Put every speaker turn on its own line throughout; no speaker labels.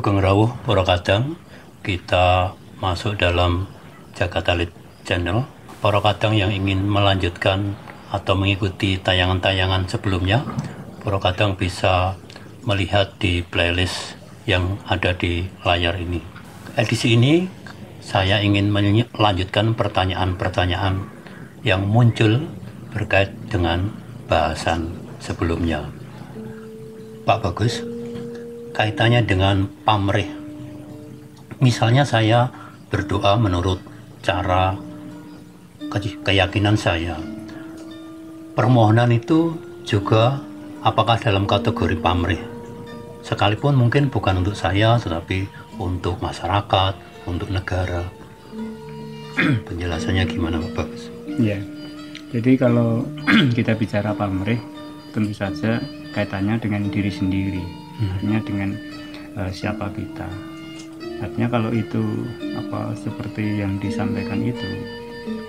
Sugeng rawuh para kadang, kita masuk dalam Jagat Alit Channel. Para kadang yang ingin melanjutkan atau mengikuti tayangan-tayangan sebelumnya, para kadang bisa melihat di playlist yang ada di layar ini. Edisi ini saya ingin melanjutkan pertanyaan-pertanyaan yang muncul berkait dengan bahasan sebelumnya. Pak Bagus, kaitannya dengan pamrih. Misalnya saya berdoa menurut cara keyakinan saya. Permohonan itu juga apakah dalam kategori pamrih? Sekalipun mungkin bukan untuk saya, tetapi untuk masyarakat, untuk negara. Penjelasannya gimana Pak Bagus?
Ya, jadi kalau kita bicara pamrih, tentu saja kaitannya dengan diri sendiri, artinya dengan siapa kita. Artinya kalau itu seperti yang disampaikan itu,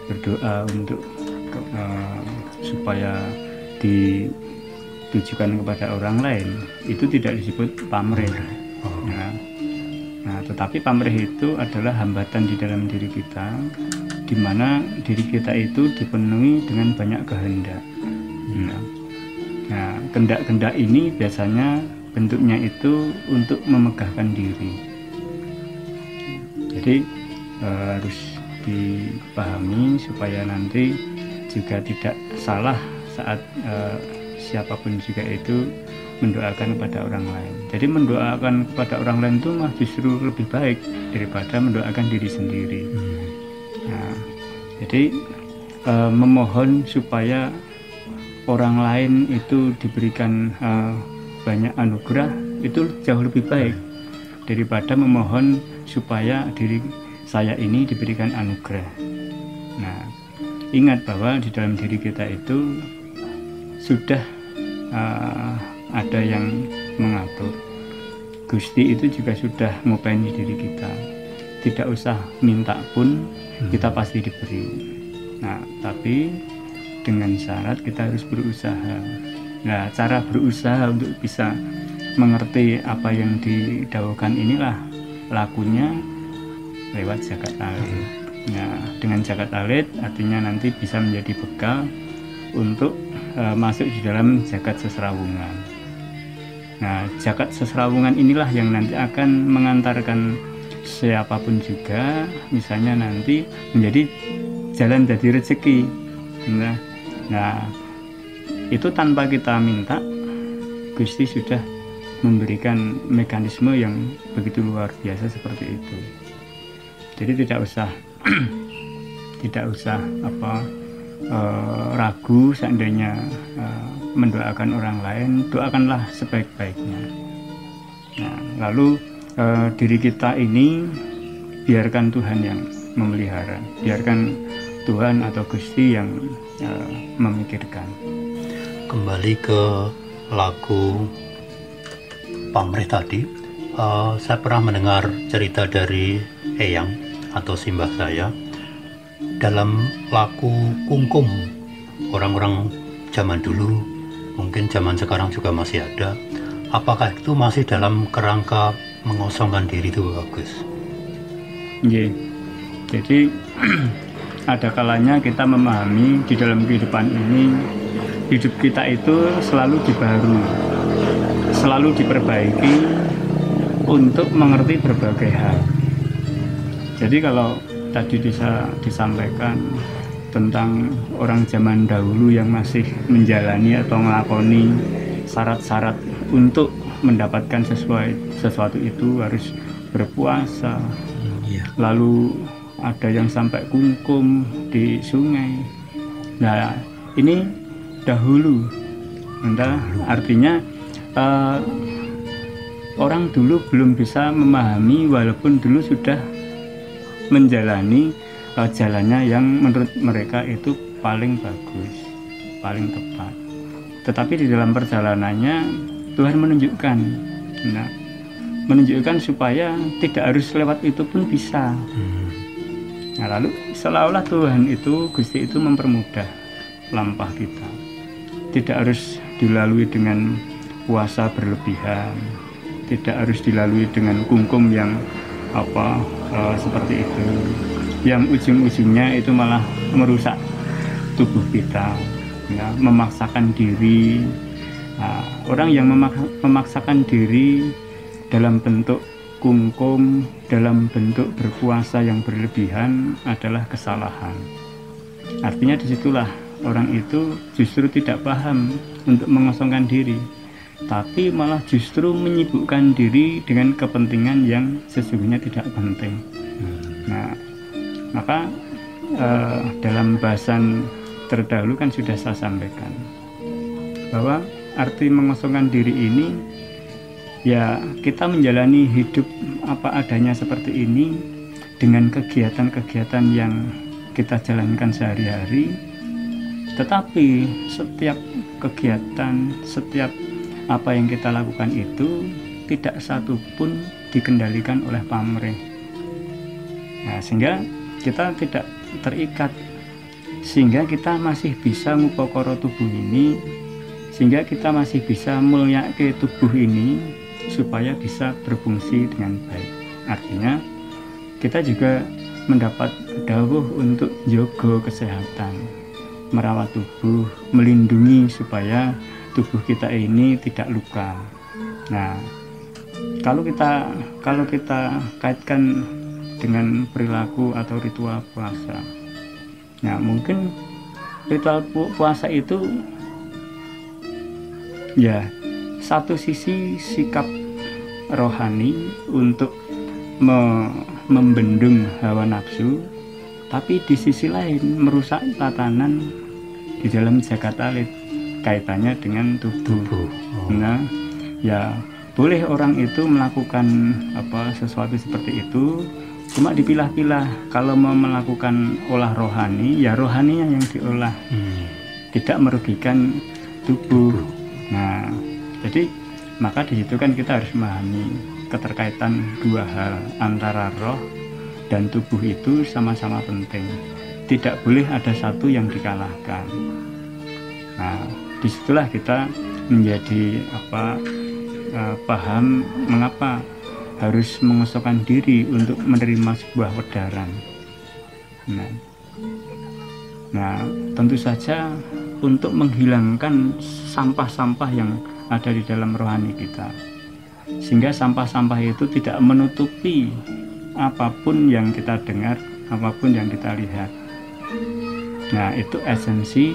berdoa untuk supaya ditujukan kepada orang lain, itu tidak disebut pamrih. Nah, tetapi pamrih itu adalah hambatan di dalam diri kita, di mana diri kita itu dipenuhi dengan banyak kehendak. Nah, kehendak-kehendak ini biasanya bentuknya itu untuk memegahkan diri. Jadi harus dipahami supaya nanti juga tidak salah saat siapapun juga itu mendoakan kepada orang lain. Jadi mendoakan kepada orang lain itu mah justru lebih baik daripada mendoakan diri sendiri. Nah, jadi memohon supaya orang lain itu diberikan banyak anugerah itu jauh lebih baik daripada memohon supaya diri saya ini diberikan anugerah. Nah, ingat bahwa di dalam diri kita itu sudah ada yang mengatur. Gusti itu juga sudah ngopeni diri kita. Tidak usah minta pun kita pasti diberi. Nah, tapi dengan syarat kita harus berusaha. Nah, cara berusaha untuk bisa mengerti apa yang didawuhkan inilah lakunya lewat Jagat Alit. Nah, dengan Jagat Alit artinya nanti bisa menjadi bekal untuk masuk di dalam Jagat Sesrawungan. Nah, Jagat Sesrawungan inilah yang nanti akan mengantarkan siapapun juga, misalnya nanti menjadi jalan jadi rezeki. Nah, itu tanpa kita minta, Gusti sudah memberikan mekanisme yang begitu luar biasa seperti itu. Jadi tidak usah ragu seandainya mendoakan orang lain, doakanlah sebaik-baiknya. Nah, lalu diri kita ini biarkan Tuhan yang memelihara, biarkan Tuhan atau Gusti yang memikirkan.
Kembali ke lagu pamrih tadi, saya pernah mendengar cerita dari Eyang atau simbah saya dalam lagu Kungkum. Orang-orang zaman dulu, mungkin zaman sekarang juga masih ada. Apakah itu masih dalam kerangka mengosongkan diri itu bagus?
Yeah. Jadi ada kalanya kita memahami di dalam kehidupan ini, hidup kita itu selalu dibaharui, selalu diperbaiki untuk mengerti berbagai hal. Jadi kalau tadi disampaikan tentang orang zaman dahulu yang masih menjalani atau melakoni syarat-syarat untuk mendapatkan sesuatu itu harus berpuasa, lalu ada yang sampai kungkum di sungai. Nah, ini dahulu. Artinya orang dulu belum bisa memahami, walaupun dulu sudah menjalani jalannya yang menurut mereka itu paling bagus, paling tepat. Tetapi di dalam perjalanannya Tuhan menunjukkan supaya tidak harus lewat itu pun bisa. Nah, lalu seolah-olah Tuhan itu, Gusti itu mempermudah lampah kita. Tidak harus dilalui dengan puasa berlebihan, tidak harus dilalui dengan kungkum yang seperti itu, yang ujung-ujungnya itu malah merusak tubuh kita, ya, memaksakan diri. Nah, orang yang memaksakan diri dalam bentuk kungkum, dalam bentuk berpuasa yang berlebihan adalah kesalahan. Artinya disitulah orang itu justru tidak paham untuk mengosongkan diri, tapi malah justru menyibukkan diri dengan kepentingan yang sesungguhnya tidak penting. Nah, maka dalam bahasan terdahulu kan sudah saya sampaikan bahwa arti mengosongkan diri ini ya kita menjalani hidup apa adanya seperti ini dengan kegiatan-kegiatan yang kita jalankan sehari-hari, tetapi setiap kegiatan, setiap apa yang kita lakukan itu tidak satu pun dikendalikan oleh pamrih. Nah, sehingga kita tidak terikat, sehingga kita masih bisa ngupokoro tubuh ini, sehingga kita masih bisa mulyake tubuh ini supaya bisa berfungsi dengan baik. Artinya kita juga mendapat dawuh untuk jaga kesehatan, merawat tubuh, melindungi supaya tubuh kita ini tidak luka. Nah, kalau kita kaitkan dengan perilaku atau ritual puasa, nah mungkin ritual puasa itu ya satu sisi sikap rohani untuk membendung hawa nafsu, tapi di sisi lain merusak tatanan di dalam jagat alit kaitannya dengan tubuh. Nah, ya boleh orang itu melakukan sesuatu seperti itu, cuma dipilah-pilah. Kalau mau melakukan olah rohani, ya rohaninya yang diolah, tidak merugikan tubuh. Nah, jadi maka di situ kan kita harus memahami keterkaitan dua hal antara roh dan tubuh itu sama-sama penting. Tidak boleh ada satu yang dikalahkan. Nah, disitulah kita menjadi paham mengapa harus mengosongkan diri untuk menerima sebuah wedaran. Nah, tentu saja untuk menghilangkan sampah-sampah yang ada di dalam rohani kita, sehingga sampah-sampah itu tidak menutupi apapun yang kita dengar, apapun yang kita lihat. Nah, itu esensi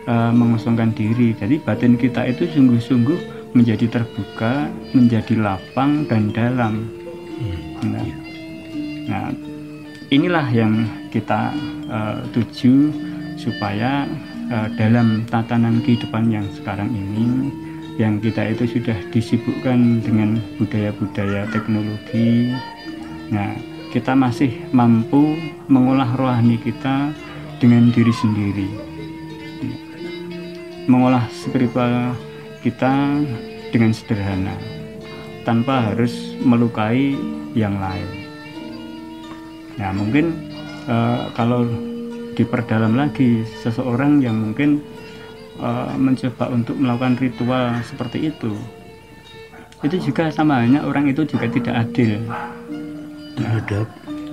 mengosongkan diri. Jadi batin kita itu sungguh-sungguh menjadi terbuka, menjadi lapang dan dalam. Nah, inilah yang kita tuju supaya dalam tatanan kehidupan yang sekarang ini, yang kita itu sudah disibukkan dengan budaya-budaya teknologi, nah kita masih mampu mengolah rohani kita dengan diri sendiri, mengolah spiritual kita dengan sederhana tanpa harus melukai yang lain. Nah, mungkin kalau diperdalam lagi, seseorang yang mungkin mencoba untuk melakukan ritual seperti itu juga sama halnya orang itu juga tidak adil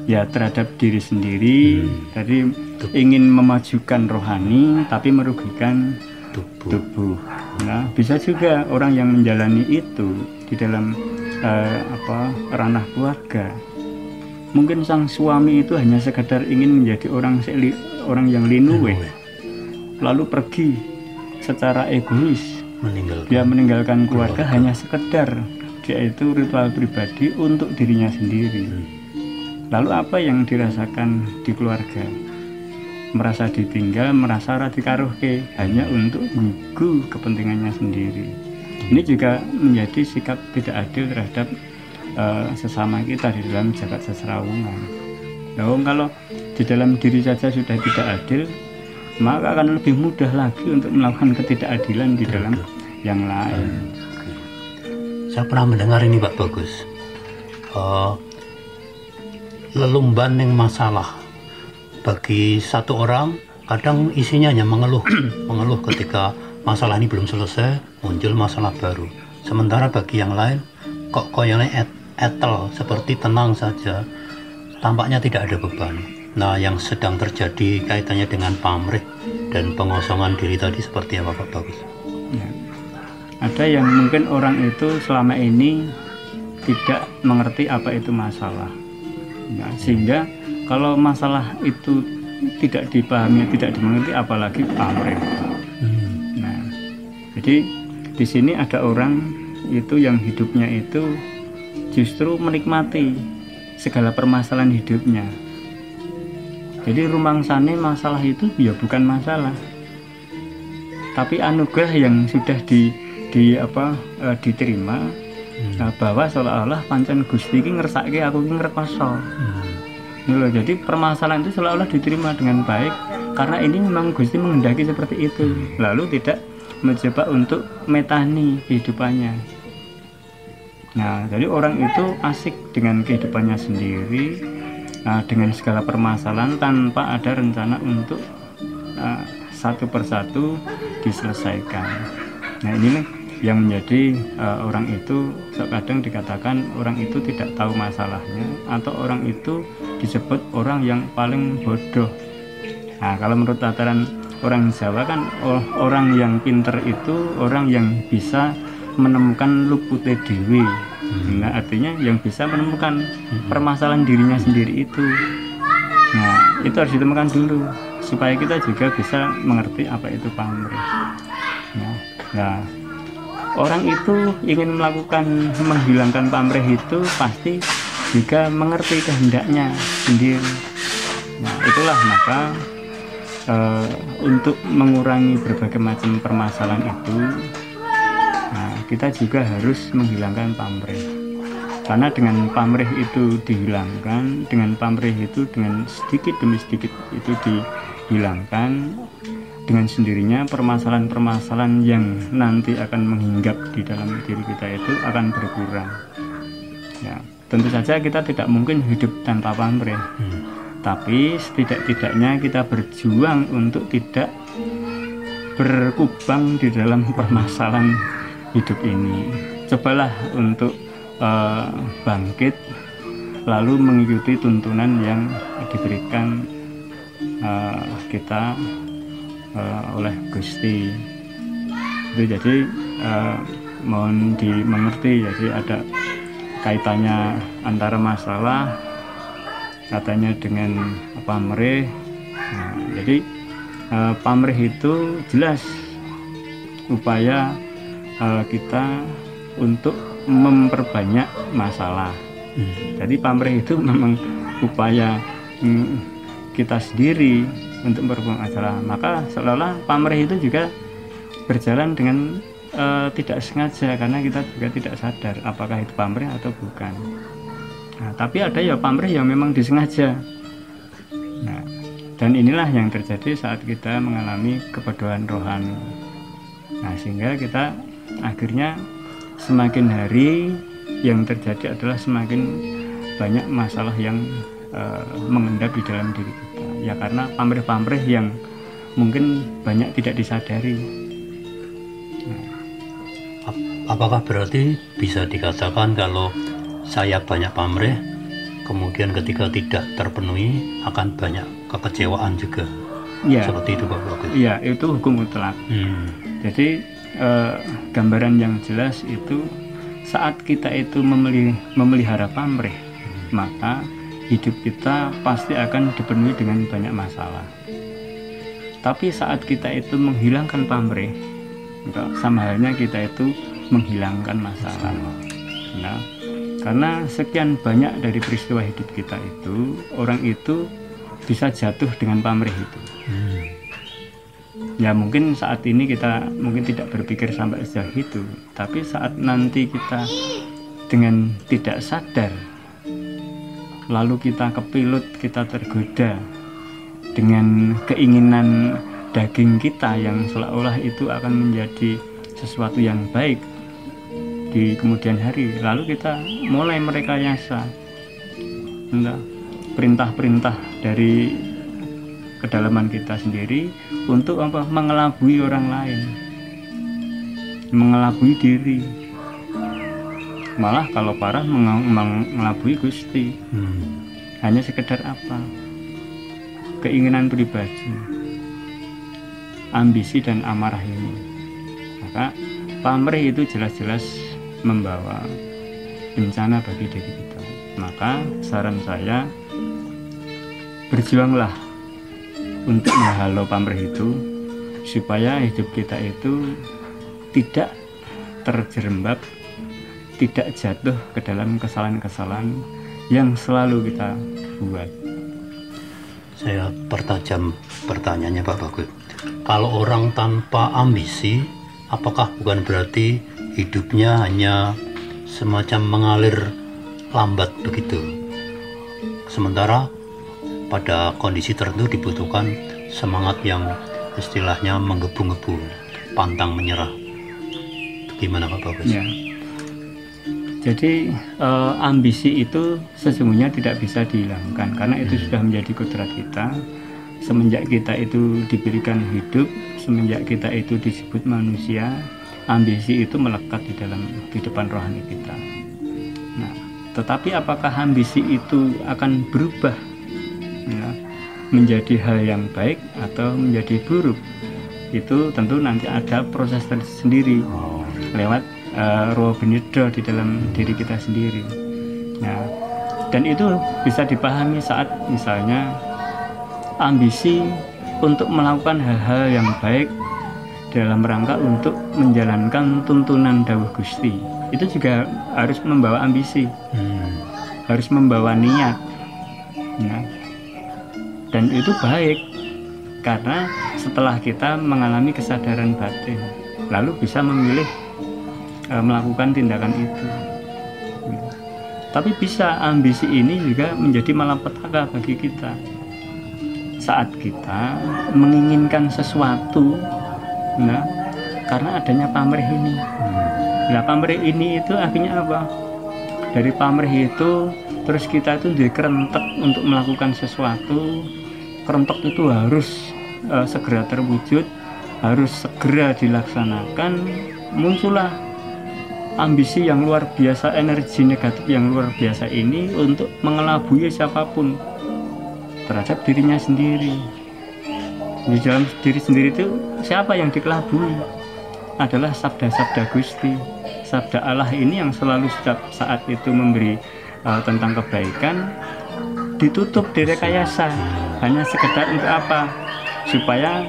terhadap diri sendiri. Tadi ingin memajukan rohani tapi merugikan tubuh. Nah, bisa juga orang yang menjalani itu di dalam ranah keluarga, mungkin sang suami itu hanya sekedar ingin menjadi orang yang linuwe, lalu pergi secara egois, meninggalkan keluarga hanya sekedar dia itu ritual pribadi untuk dirinya sendiri. Lalu apa yang dirasakan di keluarga? Merasa ditinggal, merasa radikaruhke hanya untuk menggu kepentingannya sendiri. Ini juga menjadi sikap tidak adil terhadap sesama kita di dalam jagat seserawungan. Kalau di dalam diri saja sudah tidak adil, maka akan lebih mudah lagi untuk melakukan ketidakadilan di dalam yang lain.
Saya pernah mendengar ini Pak Bagus, lelumban yang masalah bagi satu orang kadang isinya hanya mengeluh ketika masalah ini belum selesai, muncul masalah baru. Sementara bagi yang lain kok koyone etel, seperti tenang saja, tampaknya tidak ada beban. Nah, yang sedang terjadi kaitannya dengan pamrih dan pengosongan diri tadi seperti apa Pak Bagus?
Ya. Ada yang mungkin orang itu selama ini tidak mengerti apa itu masalah, ya, sehingga kalau masalah itu tidak dipahami, tidak dimengerti, apalagi pamrih. Nah, jadi di sini ada orang itu yang hidupnya itu justru menikmati segala permasalahan hidupnya. Jadi rumangsane masalah itu ya bukan masalah, tapi anugerah yang sudah diterima, bahwa seolah-olah pancen Gusti iki ngersake aku iki ngrekoso. Jadi permasalahan itu seolah-olah diterima dengan baik karena ini memang Gusti menghendaki seperti itu, lalu tidak mencoba untuk metani kehidupannya. Nah, jadi orang itu asik dengan kehidupannya sendiri, dengan segala permasalahan tanpa ada rencana untuk satu persatu diselesaikan. Nah, inilah yang menjadi orang itu kadang dikatakan orang itu tidak tahu masalahnya, atau orang itu disebut orang yang paling bodoh. Nah, kalau menurut tataran orang Jawa kan orang yang pinter itu orang yang bisa menemukan lupute dewi. Nah, artinya yang bisa menemukan permasalahan dirinya sendiri itu. Nah, itu harus ditemukan dulu supaya kita juga bisa mengerti apa itu pamrih. Nah, orang itu ingin menghilangkan pamrih itu pasti juga mengerti kehendaknya sendiri. Nah, itulah maka untuk mengurangi berbagai macam permasalahan itu, kita juga harus menghilangkan pamrih. Karena dengan pamrih itu dihilangkan, dengan pamrih itu dengan sedikit demi sedikit itu dihilangkan, dengan sendirinya permasalahan-permasalahan yang nanti akan menghinggap di dalam diri kita itu akan berkurang. Ya, tentu saja kita tidak mungkin hidup tanpa pamrih, tapi setidak-tidaknya kita berjuang untuk tidak berkubang di dalam permasalahan hidup ini. Cobalah untuk bangkit lalu mengikuti tuntunan yang diberikan kita oleh Gusti. Itu jadi mohon dimengerti, jadi ada kaitannya antara masalah katanya dengan pamrih. Nah, jadi pamrih itu jelas upaya kita untuk memperbanyak masalah. Jadi pamrih itu memang upaya kita sendiri untuk memperbanyak masalah. Maka seolah-olah pamrih itu juga berjalan dengan tidak sengaja, karena kita juga tidak sadar apakah itu pamrih atau bukan. Nah, tapi ada ya pamrih yang memang disengaja. Nah, dan inilah yang terjadi saat kita mengalami kebodohan rohani. Nah, sehingga kita akhirnya semakin hari yang terjadi adalah semakin banyak masalah yang mengendap di dalam diri kita. Ya karena pamrih-pamrih yang mungkin banyak tidak disadari.
Apakah berarti bisa dikatakan kalau saya banyak pamrih, kemudian ketika tidak terpenuhi akan banyak kekecewaan juga?
Ya, seperti
itu Pak Bagus.
Iya, itu hukum mutlak. Jadi gambaran yang jelas itu saat kita itu memelihara pamrih, maka hidup kita pasti akan dipenuhi dengan banyak masalah. Tapi saat kita itu menghilangkan pamrih, sama halnya kita itu menghilangkan masalah. Nah, karena sekian banyak dari peristiwa hidup kita itu, orang itu bisa jatuh dengan pamrih itu. Ya mungkin saat ini kita mungkin tidak berpikir sampai sejauh itu, tapi saat nanti kita dengan tidak sadar lalu kita kepilut, kita tergoda dengan keinginan daging kita yang seolah-olah itu akan menjadi sesuatu yang baik di kemudian hari, lalu kita mulai merekayasa perintah-perintah dari kedalaman kita sendiri untuk mengelabui orang lain, mengelabui diri. malah kalau parah mengelabui Gusti. Hanya sekedar apa? Keinginan pribadi, ambisi dan amarah ini. Maka pamrih itu jelas-jelas membawa bencana bagi diri kita. Maka saran saya, berjuanglah untuk menghalau pamrih itu, supaya hidup kita itu tidak terjerembab, tidak jatuh ke dalam kesalahan-kesalahan yang selalu kita buat.
Saya pertajam pertanyaannya Pak Bagus. Kalau orang tanpa ambisi, apakah bukan berarti hidupnya hanya semacam mengalir lambat begitu? Sementara pada kondisi tertentu dibutuhkan semangat yang istilahnya menggebu-gebu, pantang menyerah. Gimana Pak Bagus?
Ya. Jadi ambisi itu sesungguhnya tidak bisa dihilangkan, karena itu sudah menjadi kodrat kita. Semenjak kita itu diberikan hidup, semenjak kita itu disebut manusia, ambisi itu melekat di dalam kehidupan rohani kita. Nah, tetapi apakah ambisi itu akan berubah, ya, menjadi hal yang baik atau menjadi buruk? Itu tentu nanti ada proses tersendiri lewat roh benedro di dalam diri kita sendiri. Nah, dan itu bisa dipahami saat misalnya ambisi untuk melakukan hal-hal yang baik dalam rangka untuk menjalankan tuntunan dawuh Gusti. Itu juga harus membawa ambisi, harus membawa niat, ya. Dan itu baik karena setelah kita mengalami kesadaran batin, lalu bisa memilih melakukan tindakan itu. Tapi bisa ambisi ini juga menjadi malapetaka bagi kita saat kita menginginkan sesuatu, nah, karena adanya pamrih ini. Nah, pamrih ini itu akhirnya apa? Dari pamrih itu terus kita itu jadi kerentek untuk melakukan sesuatu. Kerentek itu harus segera terwujud, harus segera dilaksanakan. Muncullah ambisi yang luar biasa, energi negatif yang luar biasa ini untuk mengelabui siapapun terhadap dirinya sendiri. Di dalam diri sendiri itu siapa yang dikelabui? Adalah sabda-sabda Gusti, sabda Allah ini yang selalu setiap saat itu memberi tentang kebaikan, ditutup direkayasa hanya sekedar untuk apa? Supaya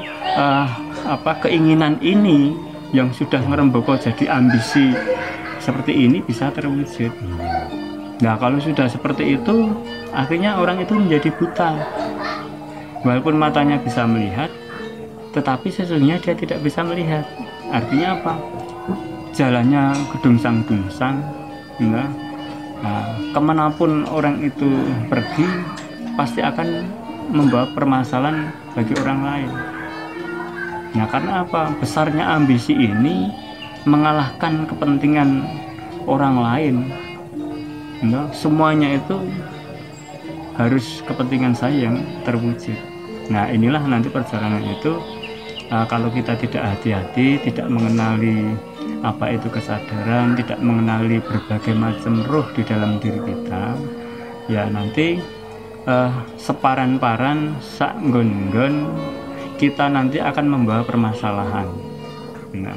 keinginan ini yang sudah ngerembaka jadi ambisi seperti ini bisa terwujud. Nah, kalau sudah seperti itu, akhirnya orang itu menjadi buta. Walaupun matanya bisa melihat, tetapi sesungguhnya dia tidak bisa melihat. Artinya apa? Jalannya gedungsang-dungsang. Nah, kemanapun orang itu pergi, pasti akan membawa permasalahan bagi orang lain. Nah, karena apa? Besarnya ambisi ini mengalahkan kepentingan orang lain. Nah, semuanya itu harus kepentingan saya yang terwujud. Nah, inilah nanti perjalanan itu kalau kita tidak hati-hati, tidak mengenali apa itu kesadaran, tidak mengenali berbagai macam roh di dalam diri kita, ya nanti separan-paran sak nggon-nggon kita nanti akan membawa permasalahan. Nah,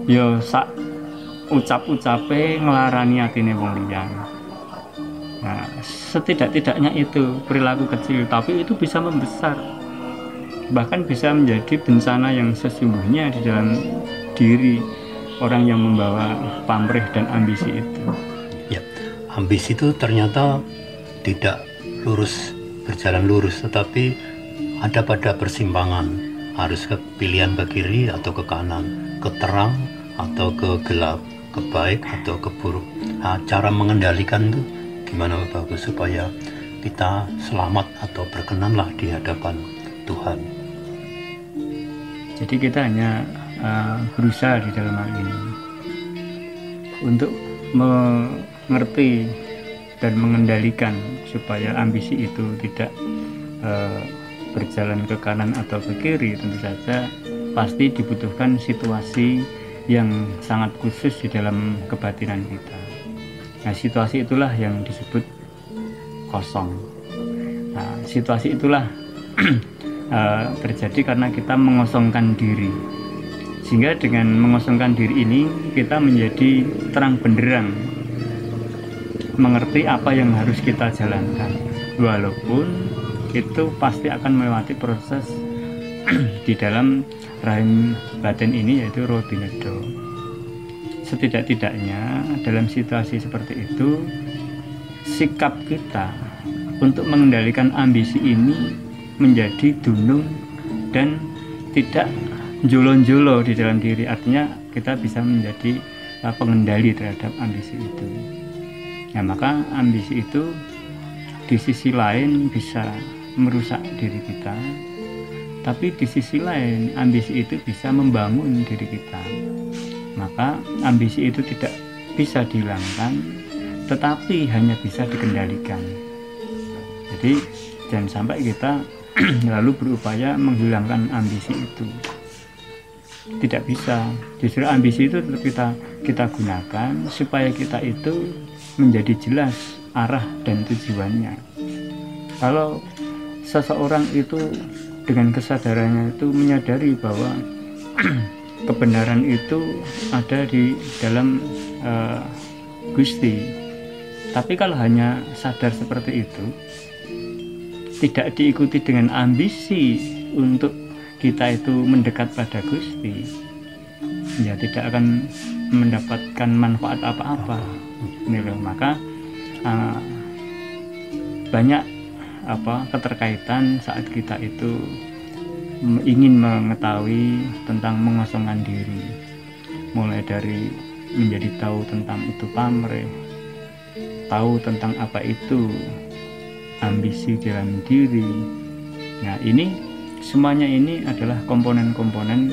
yo sak ucap-ucape ngelarani atine wong liya. Nah, setidak-tidaknya itu perilaku kecil, tapi itu bisa membesar, bahkan bisa menjadi bencana yang sesungguhnya di dalam diri orang yang membawa pamrih dan ambisi itu.
Ya, ambisi itu ternyata tidak berjalan lurus, tetapi ada pada persimpangan, harus ke pilihan ke kiri atau ke kanan, ke terang atau ke gelap, ke baik atau ke buruk. Nah, cara mengendalikan itu gimana Pak Bagus supaya kita selamat atau berkenanlah di hadapan Tuhan?
Jadi kita hanya berusaha di dalam hal ini untuk mengerti dan mengendalikan supaya ambisi itu tidak berjalan ke kanan atau ke kiri. Tentu saja pasti dibutuhkan situasi yang sangat khusus di dalam kebatinan kita. Nah, situasi itulah yang disebut kosong. Nah, situasi itulah terjadi karena kita mengosongkan diri. Sehingga dengan mengosongkan diri ini kita menjadi terang benderang, mengerti apa yang harus kita jalankan, walaupun itu pasti akan melewati proses di dalam rahim batin ini, yaitu Roh Binedo. Setidak-tidaknya dalam situasi seperti itu, sikap kita untuk mengendalikan ambisi ini menjadi dunung dan tidak jolo-jolo di dalam diri. Artinya kita bisa menjadi pengendali terhadap ambisi itu. Nah, maka ambisi itu di sisi lain bisa merusak diri kita, tapi di sisi lain ambisi itu bisa membangun diri kita. Maka ambisi itu tidak bisa dihilangkan, tetapi hanya bisa dikendalikan. Jadi jangan sampai kita lalu berupaya menghilangkan ambisi itu. Tidak bisa. Justru ambisi itu tetap kita gunakan supaya kita itu menjadi jelas arah dan tujuannya. Kalau seseorang itu dengan kesadarannya itu menyadari bahwa kebenaran itu ada di dalam Gusti, tapi kalau hanya sadar seperti itu, tidak diikuti dengan ambisi untuk kita itu mendekat pada Gusti, ya tidak akan mendapatkan manfaat apa-apa. Maka banyak keterkaitan saat kita itu ingin mengetahui tentang mengosongkan diri, mulai dari menjadi tahu tentang itu pamrih, tahu tentang apa itu ambisi dalam diri. Nah, ini semuanya ini adalah komponen-komponen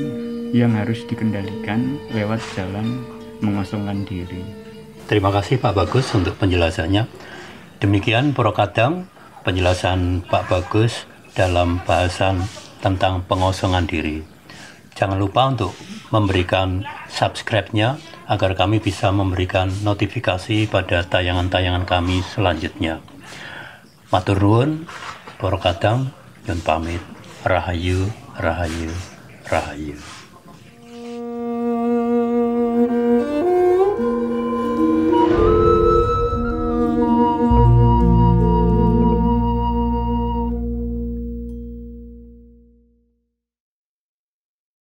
yang harus dikendalikan lewat jalan mengosongkan diri.
Terima kasih Pak Bagus untuk penjelasannya. Demikian Puro Kadang, penjelasan Pak Bagus dalam bahasan tentang pengosongan diri. Jangan lupa untuk memberikan subscribe-nya agar kami bisa memberikan notifikasi pada tayangan-tayangan kami selanjutnya. Matur nuwun, Puro Kadang, nyun pamit. Rahayu, rahayu, rahayu.